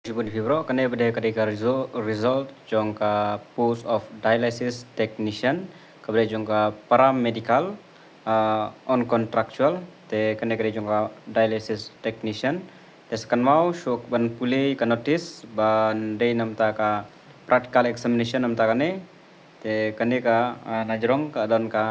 Jibun Vibro kane bade kadika result jongka post of dialysis technician kabade jongka paramedical on contractual te kane kade jongka dialysis technician tes kan mau shok ban pule ka notice ban day namta ka practical examination namta kane te kane ka najrong ka don ka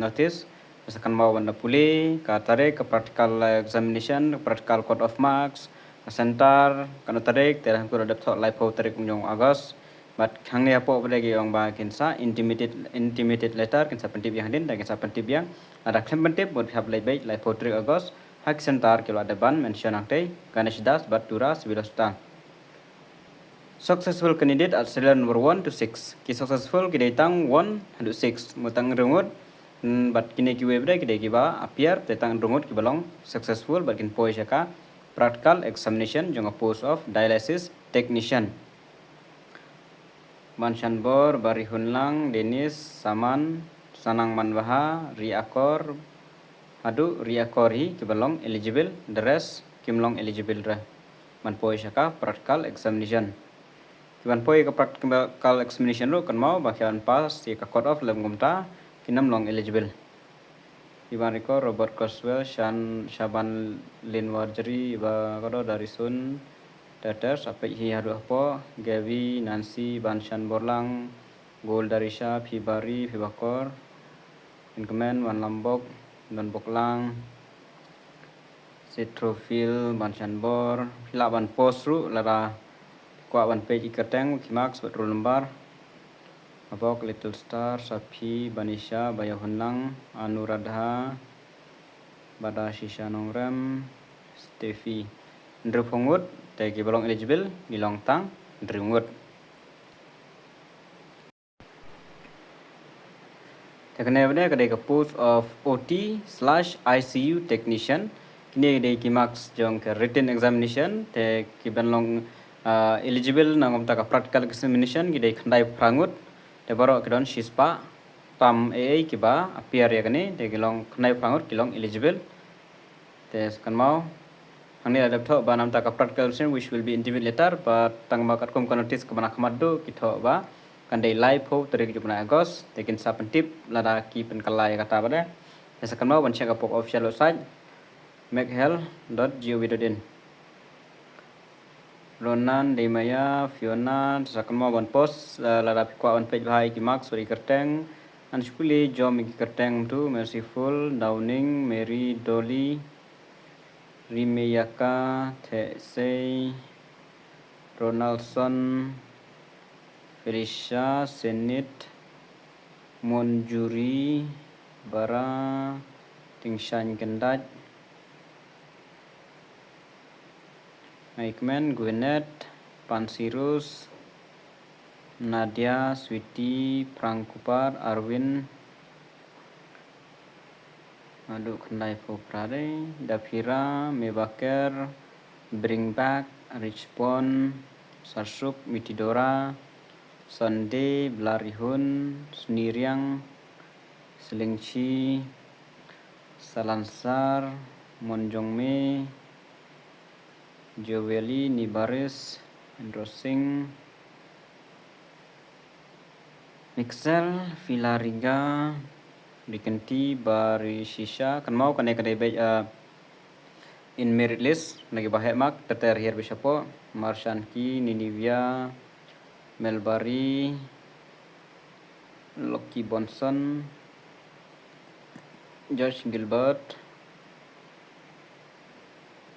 notice tes kan mau ban pule ka tare ka practical examination practical code of marks center kan tarik terang kur adap thok lai pho tarik nyong agos but khang ne apo bade gi ong ba kinsa intimated letter kinsa pentip yang din da kinsa pentip yang ada klem pentip bot hab lai bai lai pho tarik agos hak center kilo ada ban mention akte Ganesh Das Batura Civil Hospital. Successful candidate at serial number 1 to 6 ki successful ki datang 1 to 6 mutang rungut but kini ki webre ki de ki ba appear tetang rungut ki balong successful but kin poi jaka practical examination jong post of dialysis technician. Manshan Bor Bari Hunlang Denis Saman Sanang Manbaha Riakor Adu Riakori kibalong eligible the rest kimlong eligible ra man poi shaka practical examination kiban poi ka practical examination ro kan mau bakyan pass ka code of lem gumta kinam long eligible. Iban Riko Robert Coswell Shaban Linwarjeri ba kodo dari Sun Teter sampai hi hadu apa Gavi Nancy Banshan Borlang Gol dari Syah Fibari Fibakor Inkemen Wan Lambok Don Boklang Citrofil Banshan Bor Laban Posru lara kwa ban page ikateng kimax betul lembar Abok Little Star, Sapi, Banisha, Bayahunlang, Anuradha, Bada Shisha Nongrem, Steffi, Ndru Pongut, Tegi belong eligible, Gilong Tang, Ndru Ngut. Tekne bade kadai ke post of OT/ICU technician, kini kadai kimax jong ke written examination, te kiban eligible nangom ta ka practical examination kidai khandai prangut. Te borok kedon shispa tam AA kiba appear ya kani te kilong khnai phangut kilong eligible te kan mau hangni ada tho ba nam ta ka practical examination which will be intimate later but tang ma kat kom notice ka bana khamadu ki tho ba kan dei live ho tarik jupna agos te kin sa pentip lada ki pen kalai kata bade te kan mau ban check up official website machealth.gov.in. Ronan Demaya Fiona sakmo ban post lada pikwa ban page bhai ki marks suri kerteng anshkuli jom ki kerteng tu Merciful Downing Mary Dolly Rimeyaka Thesei Ronaldson Felicia Senit Monjuri Bara Tingshan Kendat Aikman Gwyneth Pansirus Nadia Sweety Prangkupar Arwin Adu Kendai Poprare Dapira Mebaker Bringback Richpon Sarsuk Mitidora Sunday Blarihun Sniriang Selingchi Salansar Monjongme Joeli Nibaris Androsing Mixel Filariga Dikenti Bari Shisha kan mau kan kadai baik in merit list lagi bahaya mak teter hier bisapo Marshanki Ninivia Melbari Loki Bonson George Gilbert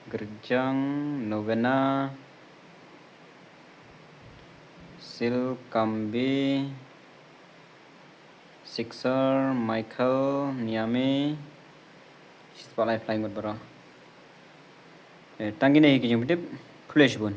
Gerjang Novena Sil Kambi Sixer Michael Niame Spotlight flying buat bro tanggi nih kijung bedip kuliah bun